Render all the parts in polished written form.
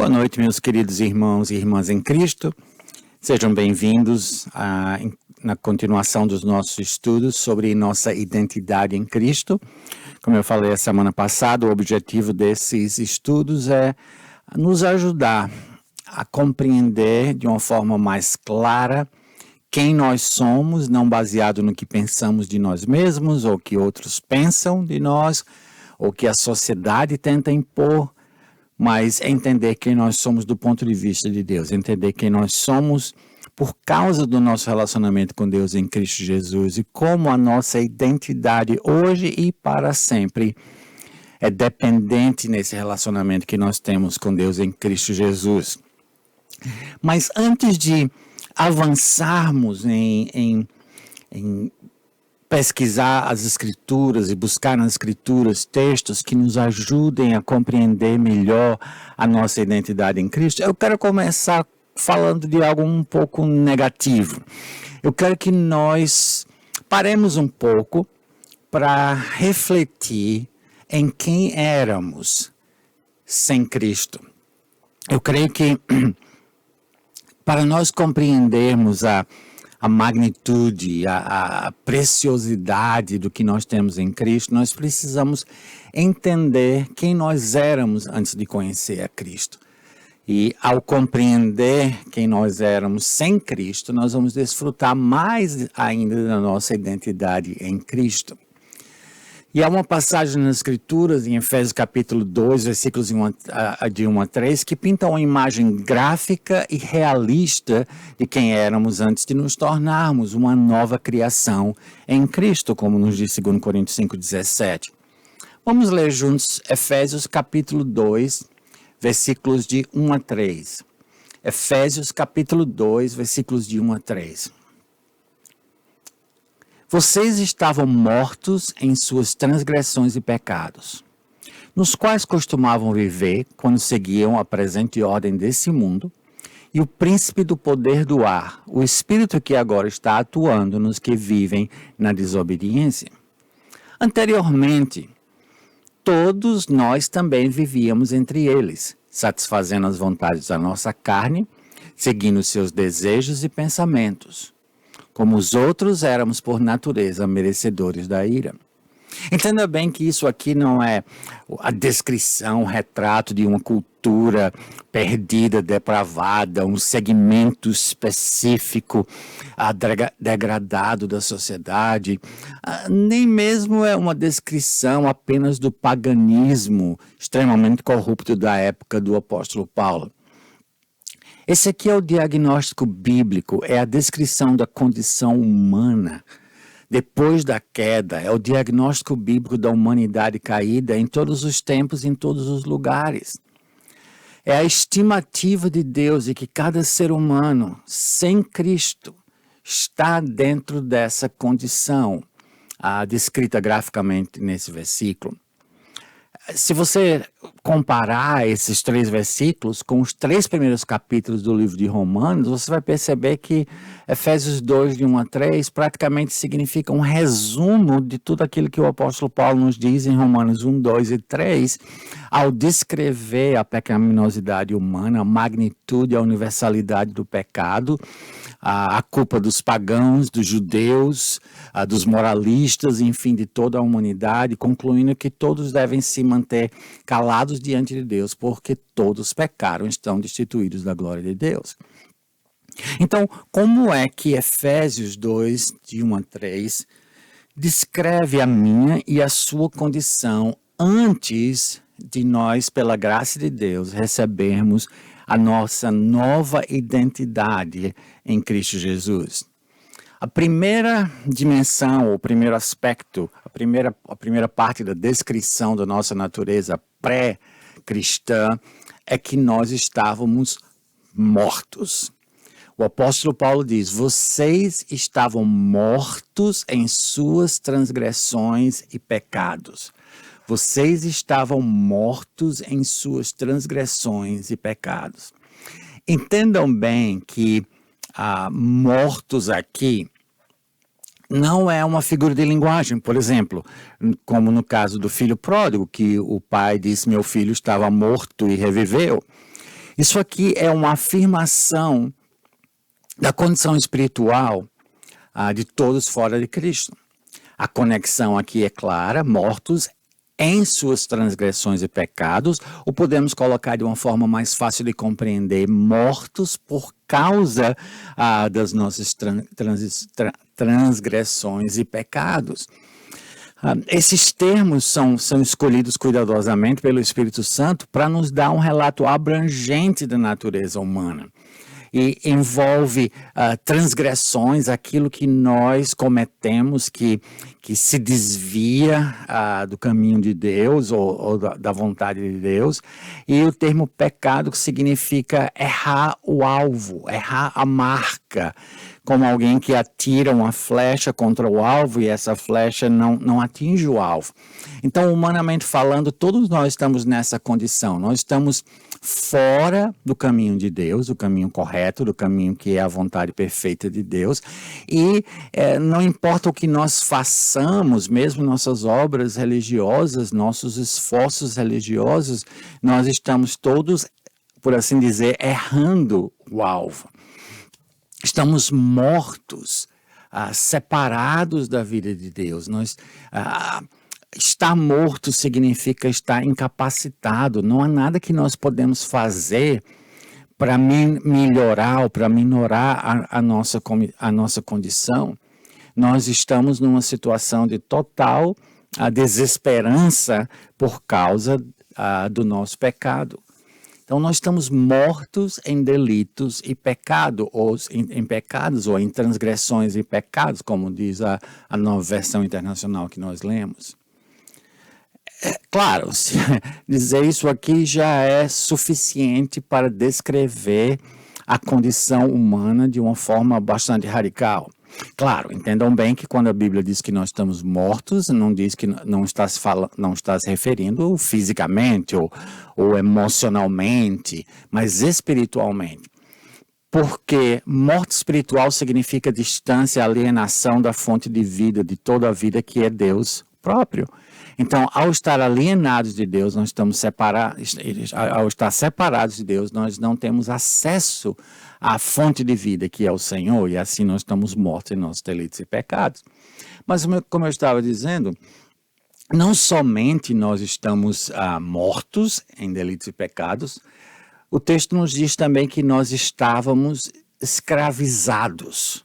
Boa noite, meus queridos irmãos e irmãs em Cristo. Sejam bem-vindos na continuação dos nossos estudos sobre nossa identidade em Cristo. Como eu falei a semana passada, o objetivo desses estudos é nos ajudar a compreender de uma forma mais clara quem nós somos, não baseado no que pensamos de nós mesmos, ou que outros pensam de nós, ou que a sociedade tenta impor, mas entender quem nós somos do ponto de vista de Deus, entender quem nós somos por causa do nosso relacionamento com Deus em Cristo Jesus e como a nossa identidade hoje e para sempre é dependente nesse relacionamento que nós temos com Deus em Cristo Jesus. Mas antes de avançarmos em pesquisar as Escrituras e buscar nas Escrituras textos que nos ajudem a compreender melhor a nossa identidade em Cristo, eu quero começar falando de algo um pouco negativo. Eu quero que nós paremos um pouco para refletir em quem éramos sem Cristo. Eu creio que para nós compreendermos a magnitude, a preciosidade do que nós temos em Cristo, nós precisamos entender quem nós éramos antes de conhecer a Cristo. E ao compreender quem nós éramos sem Cristo, nós vamos desfrutar mais ainda da nossa identidade em Cristo. E há uma passagem nas Escrituras, em Efésios capítulo 2, versículos de 1 a 3, que pinta uma imagem gráfica e realista de quem éramos antes de nos tornarmos uma nova criação em Cristo, como nos diz 2 Coríntios 5,17. Vamos ler juntos Efésios capítulo 2, versículos de 1 a 3. Efésios capítulo 2, versículos de 1 a 3. Vocês estavam mortos em suas transgressões e pecados, nos quais costumavam viver quando seguiam a presente ordem desse mundo e o príncipe do poder do ar, o espírito que agora está atuando nos que vivem na desobediência. Anteriormente, todos nós também vivíamos entre eles, satisfazendo as vontades da nossa carne, seguindo seus desejos e pensamentos. Como os outros, éramos por natureza merecedores da ira. Entenda bem que isso aqui não é a descrição, um retrato de uma cultura perdida, depravada, um segmento específico degradado da sociedade. Nem mesmo é uma descrição apenas do paganismo extremamente corrupto da época do apóstolo Paulo. Esse aqui é o diagnóstico bíblico, é a descrição da condição humana depois da queda, é o diagnóstico bíblico da humanidade caída em todos os tempos, em todos os lugares. É a estimativa de Deus de que cada ser humano sem Cristo está dentro dessa condição, descrita graficamente nesse versículo. Se você comparar esses 3 versículos com os 3 primeiros capítulos do livro de Romanos, você vai perceber que Efésios 2, de 1 a 3, praticamente significa um resumo de tudo aquilo que o apóstolo Paulo nos diz em Romanos 1, 2 e 3, ao descrever a pecaminosidade humana, a magnitude, a universalidade do pecado, a culpa dos pagãos, dos judeus, dos moralistas, enfim, de toda a humanidade, concluindo que todos devem se manter calados diante de Deus, porque todos pecaram e estão destituídos da glória de Deus. Então, como é que Efésios 2, de 1 a 3, descreve a minha e a sua condição antes de nós, pela graça de Deus, recebermos a nossa nova identidade em Cristo Jesus? A primeira dimensão, o primeiro aspecto, a primeira parte da descrição da nossa natureza pré-cristã é que nós estávamos mortos. O apóstolo Paulo diz: vocês estavam mortos em suas transgressões e pecados. Vocês estavam mortos em suas transgressões e pecados. Entendam bem que mortos aqui não é uma figura de linguagem. Por exemplo, como no caso do filho pródigo, que o pai disse: meu filho estava morto e reviveu. Isso aqui é uma afirmação da condição espiritual de todos fora de Cristo. A conexão aqui é clara, mortos em suas transgressões e pecados, ou podemos colocar de uma forma mais fácil de compreender, mortos por causa das nossas transgressões e pecados. Esses termos são escolhidos cuidadosamente pelo Espírito Santo para nos dar um relato abrangente da natureza humana. E envolve transgressões, aquilo que nós cometemos, que se desvia do caminho de Deus ou da vontade de Deus. E o termo pecado, que significa errar o alvo, errar a marca, como alguém que atira uma flecha contra o alvo e essa flecha não atinge o alvo. Então, humanamente falando, todos nós estamos nessa condição. Nós estamos fora do caminho de Deus, do caminho correto, do caminho que é a vontade perfeita de Deus. E não importa o que nós façamos, mesmo nossas obras religiosas, nossos esforços religiosos, nós estamos todos, por assim dizer, errando o alvo. Estamos mortos, separados da vida de Deus. Estar morto significa estar incapacitado. Não há nada que nós podemos fazer para melhorar ou para minorar a nossa condição. Nós estamos numa situação de total desesperança por causa do nosso pecado. Então, nós estamos mortos em delitos e pecado, ou em pecados, ou em transgressões e pecados, como diz a nova versão internacional que nós lemos. Claro, dizer isso aqui já é suficiente para descrever a condição humana de uma forma bastante radical. Claro, entendam bem que quando a Bíblia diz que nós estamos mortos, não diz que não está se referindo fisicamente ou emocionalmente, mas espiritualmente. Porque morte espiritual significa distância, alienação da fonte de vida, de toda a vida que é Deus próprio. Então, ao estar alienados de Deus, nós estamos separados, ao estar separados de Deus, nós não temos acesso à fonte de vida, que é o Senhor, e assim nós estamos mortos em nossos delitos e pecados. Mas, como eu estava dizendo, não somente nós estamos mortos em delitos e pecados, o texto nos diz também que nós estávamos escravizados.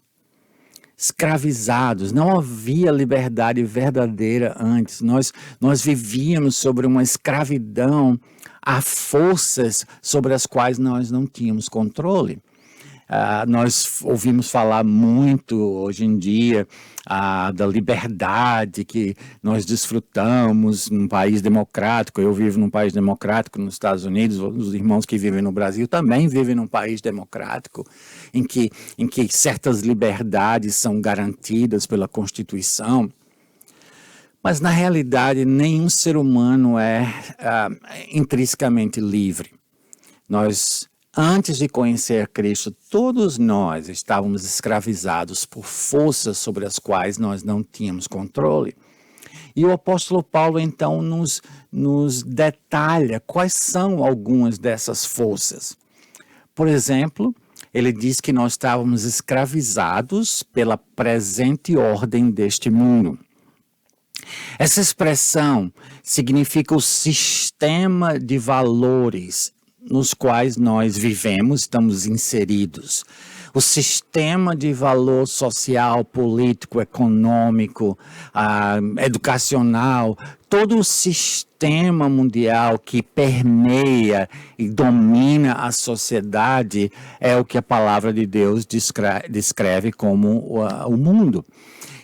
Não havia liberdade verdadeira antes. Nós vivíamos sobre uma escravidão a forças sobre as quais nós não tínhamos controle. Nós ouvimos falar muito hoje em dia da liberdade que nós desfrutamos num país democrático. Eu vivo num país democrático nos Estados Unidos, os irmãos que vivem no Brasil também vivem num país democrático, em que certas liberdades são garantidas pela Constituição. Mas, na realidade, nenhum ser humano é intrinsecamente livre. Antes de conhecer Cristo, todos nós estávamos escravizados por forças sobre as quais nós não tínhamos controle. E o apóstolo Paulo, então, nos detalha quais são algumas dessas forças. Por exemplo, ele diz que nós estávamos escravizados pela presente ordem deste mundo. Essa expressão significa o sistema de valores nos quais nós vivemos, estamos inseridos. O sistema de valor social, político, econômico, educacional, todo o sistema mundial que permeia e domina a sociedade é o que a palavra de Deus descreve como o mundo.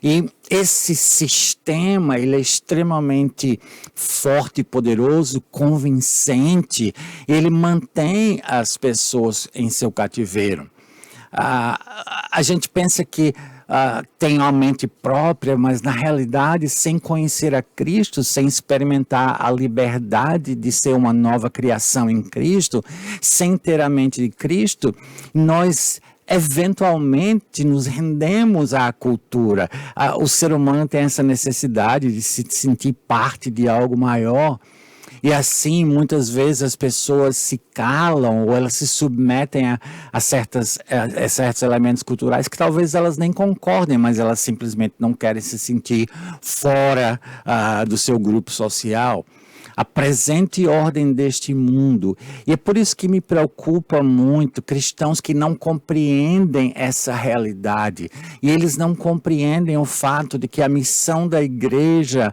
E esse sistema, ele é extremamente forte, poderoso, convincente, ele mantém as pessoas em seu cativeiro. A gente pensa que tem uma mente própria, mas na realidade, sem conhecer a Cristo, sem experimentar a liberdade de ser uma nova criação em Cristo, sem ter a mente de Cristo, nós eventualmente nos rendemos à cultura. O ser humano tem essa necessidade de se sentir parte de algo maior. E assim, muitas vezes as pessoas se calam ou elas se submetem a certos elementos culturais que talvez elas nem concordem, mas elas simplesmente não querem se sentir fora do seu grupo social. A presente ordem deste mundo. E é por isso que me preocupa muito cristãos que não compreendem essa realidade. E eles não compreendem o fato de que a missão da igreja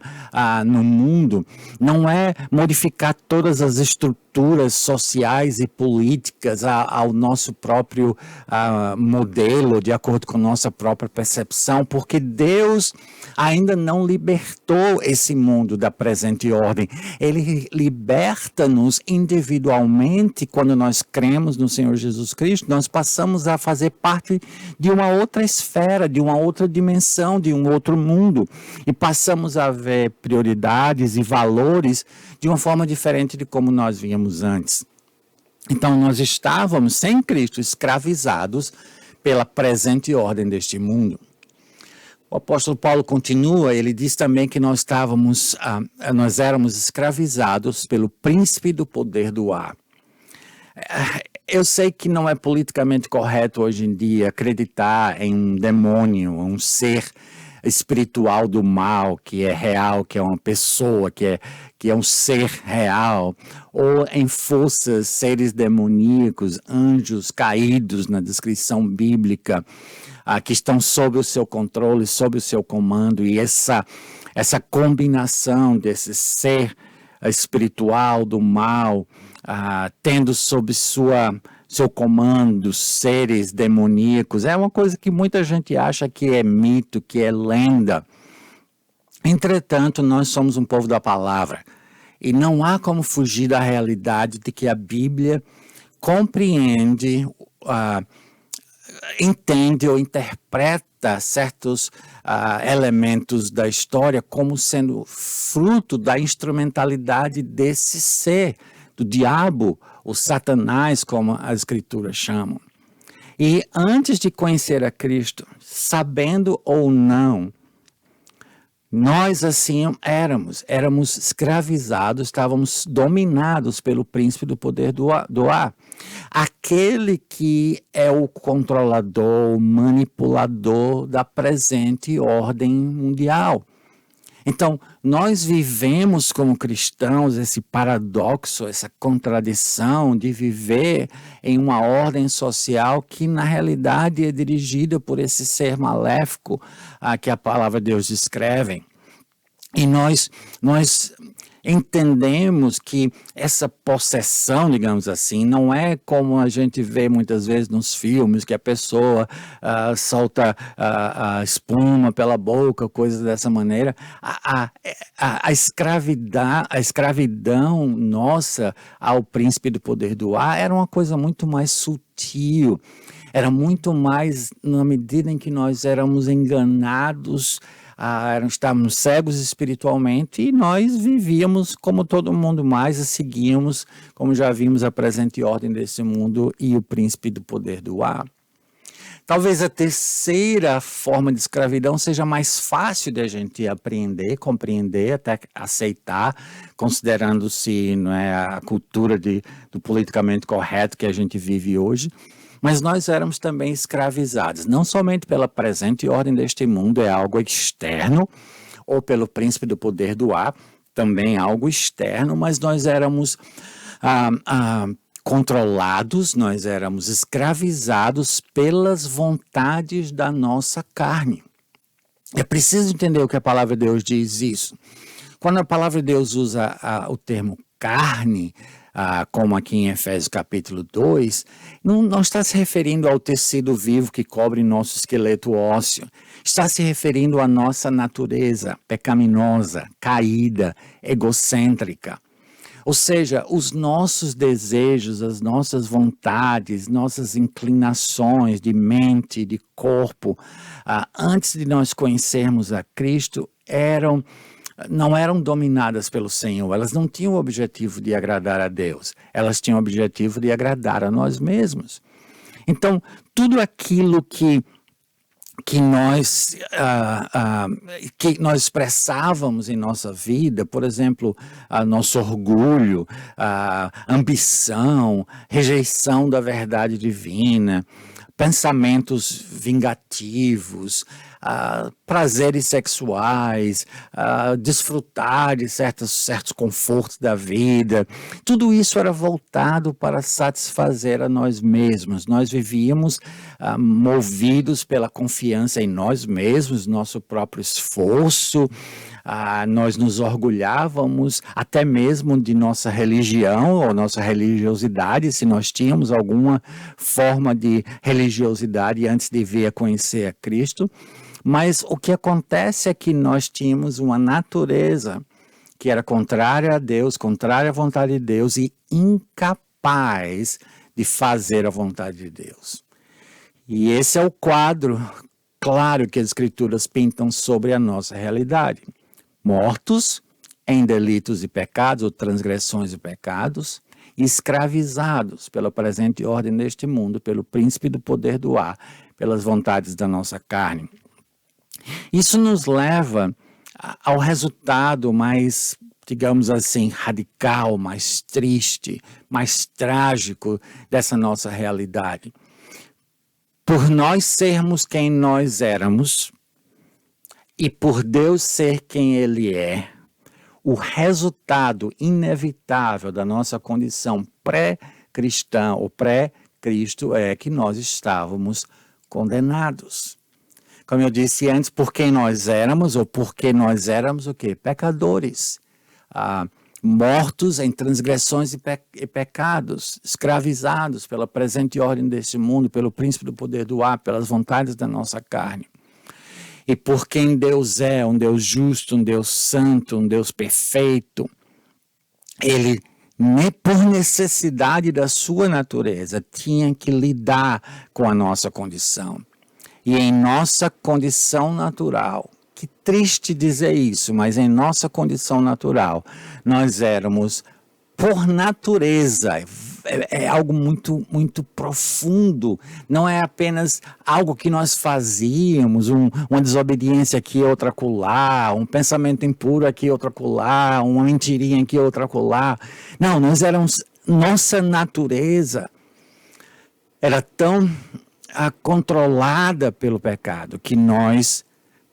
no mundo não é modificar todas as estruturas sociais e políticas ao nosso próprio modelo, de acordo com nossa própria percepção, porque Deus ainda não libertou esse mundo da presente ordem. Ele liberta-nos individualmente quando nós cremos no Senhor Jesus Cristo. Nós passamos a fazer parte de uma outra esfera, de uma outra dimensão, de um outro mundo. E passamos a ver prioridades e valores de uma forma diferente de como nós víamos antes. Então, nós estávamos, sem Cristo, escravizados pela presente ordem deste mundo. O apóstolo Paulo continua, ele diz também que nós éramos escravizados pelo príncipe do poder do ar. Eu sei que não é politicamente correto hoje em dia acreditar em um demônio, um ser espiritual do mal, que é real, que é uma pessoa, que é um ser real, ou em forças, seres demoníacos, anjos caídos na descrição bíblica, que estão sob o seu controle, sob o seu comando, e essa combinação desse ser espiritual do mal, tendo sob seu comando seres demoníacos, é uma coisa que muita gente acha que é mito, que é lenda. Entretanto, nós somos um povo da palavra, e não há como fugir da realidade de que a Bíblia compreende, entende ou interpreta certos elementos da história como sendo fruto da instrumentalidade desse ser, do diabo, o Satanás, como as escrituras chamam. E antes de conhecer a Cristo, sabendo ou não, nós assim éramos escravizados, estávamos dominados pelo príncipe do poder do ar. Aquele que é o controlador, o manipulador da presente ordem mundial. Então, nós vivemos como cristãos esse paradoxo, essa contradição de viver em uma ordem social que, na realidade, é dirigida por esse ser maléfico que a palavra de Deus descreve. E nós entendemos que essa possessão, digamos assim, não é como a gente vê muitas vezes nos filmes, que a pessoa solta espuma pela boca, coisas dessa maneira. A escravidão nossa ao príncipe do poder do ar era uma coisa muito mais sutil, era muito mais na medida em que nós éramos enganados, estávamos cegos espiritualmente e nós vivíamos como todo mundo mais e seguíamos, como já vimos, a presente ordem desse mundo e o príncipe do poder do ar. Talvez a terceira forma de escravidão seja mais fácil de a gente aprender, compreender, até aceitar, considerando-se, não é, a cultura do politicamente correto que a gente vive hoje. Mas nós éramos também escravizados, não somente pela presente ordem deste mundo, é algo externo, ou pelo príncipe do poder do ar, também algo externo, mas nós éramos controlados, nós éramos escravizados pelas vontades da nossa carne. É preciso entender o que a palavra de Deus diz isso. Quando a palavra de Deus usa o termo carne, como aqui em Efésios capítulo 2, não está se referindo ao tecido vivo que cobre nosso esqueleto ósseo. Está se referindo à nossa natureza pecaminosa, caída, egocêntrica. Ou seja, os nossos desejos, as nossas vontades, nossas inclinações de mente, de corpo, antes de nós conhecermos a Cristo, não eram dominadas pelo Senhor, elas não tinham o objetivo de agradar a Deus, elas tinham o objetivo de agradar a nós mesmos. Então, tudo aquilo que que nós expressávamos em nossa vida, por exemplo, nosso orgulho, ambição, rejeição da verdade divina, pensamentos vingativos, prazeres sexuais, desfrutar de certos confortos da vida. Tudo isso era voltado para satisfazer a nós mesmos. Nós vivíamos movidos pela confiança em nós mesmos, nosso próprio esforço. Nós nos orgulhávamos até mesmo de nossa religião ou nossa religiosidade, se nós tínhamos alguma forma de religiosidade antes de vir a conhecer a Cristo. Mas o que acontece é que nós tínhamos uma natureza que era contrária a Deus, contrária à vontade de Deus e incapaz de fazer a vontade de Deus. E esse é o quadro claro que as Escrituras pintam sobre a nossa realidade. Mortos em delitos e pecados, ou transgressões e pecados, escravizados pela presente ordem deste mundo, pelo príncipe do poder do ar, pelas vontades da nossa carne. Isso nos leva ao resultado mais, digamos assim, radical, mais triste, mais trágico dessa nossa realidade. Por nós sermos quem nós éramos e por Deus ser quem Ele é, o resultado inevitável da nossa condição pré-cristã ou pré-Cristo é que nós estávamos condenados. Como eu disse antes, por quem nós éramos, ou porque nós éramos o quê? Pecadores, mortos em transgressões e pecados, escravizados pela presente ordem deste mundo, pelo príncipe do poder do ar, pelas vontades da nossa carne. E por quem Deus é, um Deus justo, um Deus santo, um Deus perfeito, Ele, por necessidade da sua natureza, tinha que lidar com a nossa condição. E em nossa condição natural, que triste dizer isso, mas em nossa condição natural, nós éramos, por natureza, é algo muito, muito profundo, não é apenas algo que nós fazíamos, uma desobediência aqui, outra acolá, um pensamento impuro aqui, outra acolá, uma mentirinha aqui, outra acolá. Não, nós éramos, nossa natureza era tão controlada pelo pecado, que nós,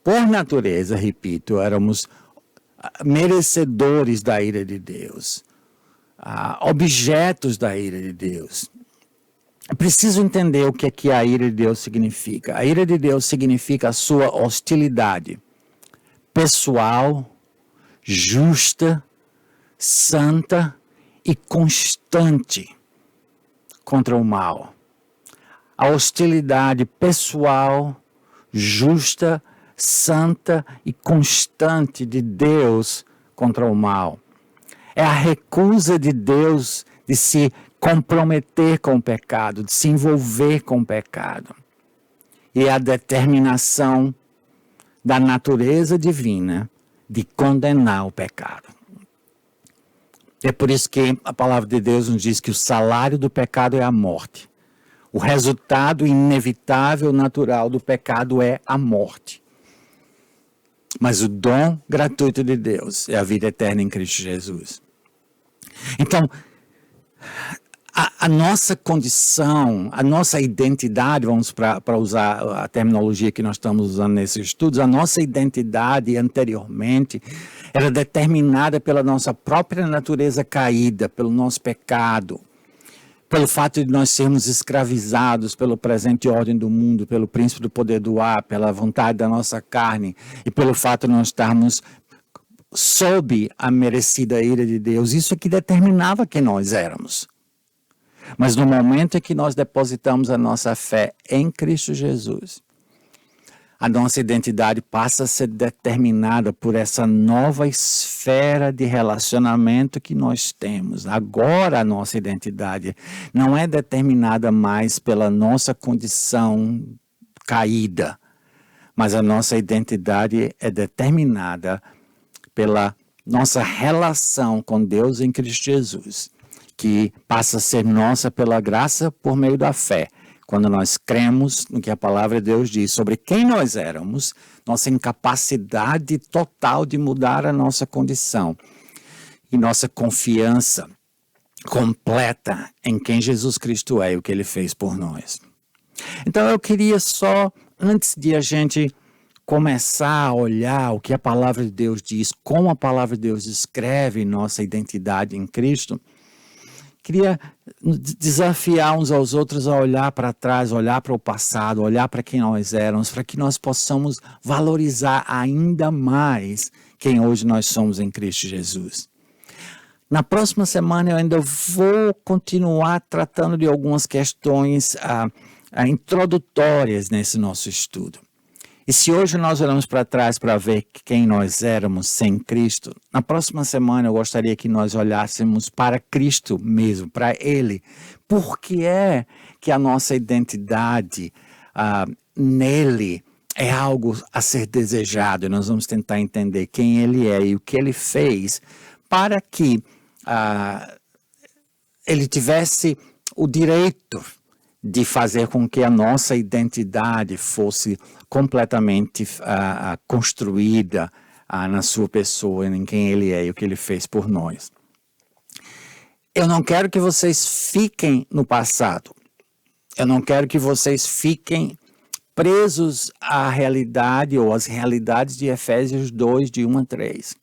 por natureza, repito, éramos merecedores da ira de Deus, objetos da ira de Deus. É preciso entender o que a ira de Deus significa. A ira de Deus significa a sua hostilidade pessoal, justa, santa e constante contra o mal. A hostilidade pessoal, justa, santa e constante de Deus contra o mal. É a recusa de Deus de se comprometer com o pecado, de se envolver com o pecado. E a determinação da natureza divina de condenar o pecado. É por isso que a palavra de Deus nos diz que o salário do pecado é a morte. O resultado inevitável, natural do pecado é a morte. Mas o dom gratuito de Deus é a vida eterna em Cristo Jesus. Então, a nossa condição, a nossa identidade, vamos para usar a terminologia que nós estamos usando nesses estudos, a nossa identidade anteriormente era determinada pela nossa própria natureza caída, pelo nosso pecado. Pelo fato de nós sermos escravizados pela presente ordem do mundo, pelo príncipe do poder do ar, pela vontade da nossa carne, e pelo fato de nós estarmos sob a merecida ira de Deus, isso é que determinava quem nós éramos. Mas no momento em que nós depositamos a nossa fé em Cristo Jesus, a nossa identidade passa a ser determinada por essa nova esfera de relacionamento que nós temos. Agora a nossa identidade não é determinada mais pela nossa condição caída, mas a nossa identidade é determinada pela nossa relação com Deus em Cristo Jesus, que passa a ser nossa pela graça por meio da fé, quando nós cremos no que a palavra de Deus diz sobre quem nós éramos, nossa incapacidade total de mudar a nossa condição e nossa confiança completa em quem Jesus Cristo é e o que Ele fez por nós. Então eu queria só, antes de a gente começar a olhar o que a palavra de Deus diz, como a palavra de Deus descreve nossa identidade em Cristo, queria desafiar uns aos outros a olhar para trás, olhar para o passado, olhar para quem nós éramos, para que nós possamos valorizar ainda mais quem hoje nós somos em Cristo Jesus. Na próxima semana eu ainda vou continuar tratando de algumas questões introdutórias nesse nosso estudo. E se hoje nós olhamos para trás para ver quem nós éramos sem Cristo, na próxima semana eu gostaria que nós olhássemos para Cristo mesmo, para Ele. Por que é que a nossa identidade nele é algo a ser desejado? E nós vamos tentar entender quem Ele é e o que Ele fez para que Ele tivesse o direito de fazer com que a nossa identidade fosse completamente construída na sua pessoa, em quem Ele é e o que Ele fez por nós. Eu não quero que vocês fiquem no passado. Eu não quero que vocês fiquem presos à realidade ou às realidades de Efésios 2, de 1 a 3.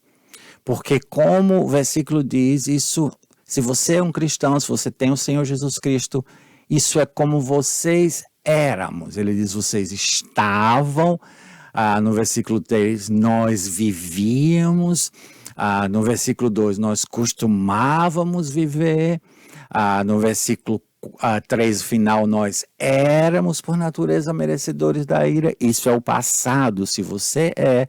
Porque como o versículo diz, isso, se você é um cristão, se você tem o Senhor Jesus Cristo, isso é como vocês éramos. Ele diz, vocês estavam. No versículo 3, nós vivíamos. No versículo 2, nós costumávamos viver. No versículo 3, final, nós éramos por natureza merecedores da ira. Isso é o passado. Se você é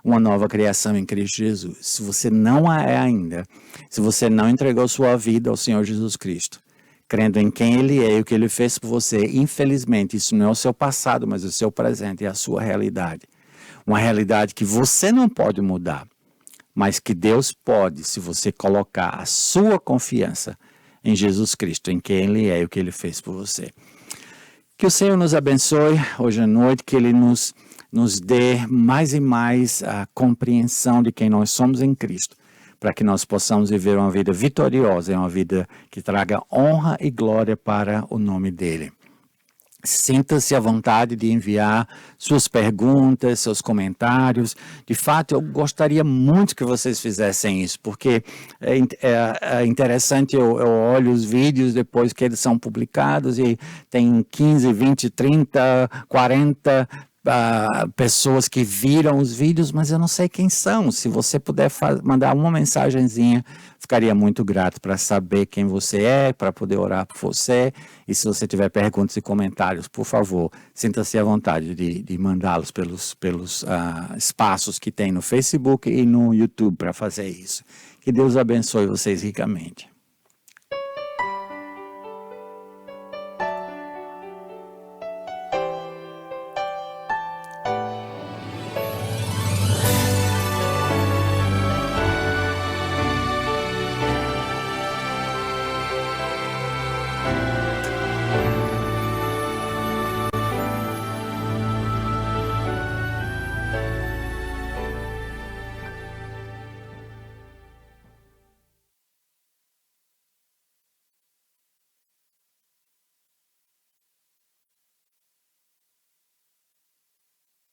uma nova criação em Cristo Jesus, se você não a é ainda, se você não entregou sua vida ao Senhor Jesus Cristo, crendo em quem Ele é e o que Ele fez por você, infelizmente, isso não é o seu passado, mas o seu presente e a sua realidade. Uma realidade que você não pode mudar, mas que Deus pode, se você colocar a sua confiança em Jesus Cristo, em quem Ele é e o que Ele fez por você. Que o Senhor nos abençoe hoje à noite, que Ele nos dê mais e mais a compreensão de quem nós somos em Cristo, para que nós possamos viver uma vida vitoriosa, uma vida que traga honra e glória para o nome dele. Sinta-se à vontade de enviar suas perguntas, seus comentários. De fato, eu gostaria muito que vocês fizessem isso, porque é interessante, eu olho os vídeos depois que eles são publicados e tem 15, 20, 30, 40 pessoas que viram os vídeos, mas eu não sei quem são. Se você puder mandar uma mensagenzinha, ficaria muito grato para saber quem você é, para poder orar por você. E se você tiver perguntas e comentários, por favor, sinta-se à vontade de mandá-los pelos espaços que tem no Facebook e no YouTube para fazer isso. Que Deus abençoe vocês ricamente.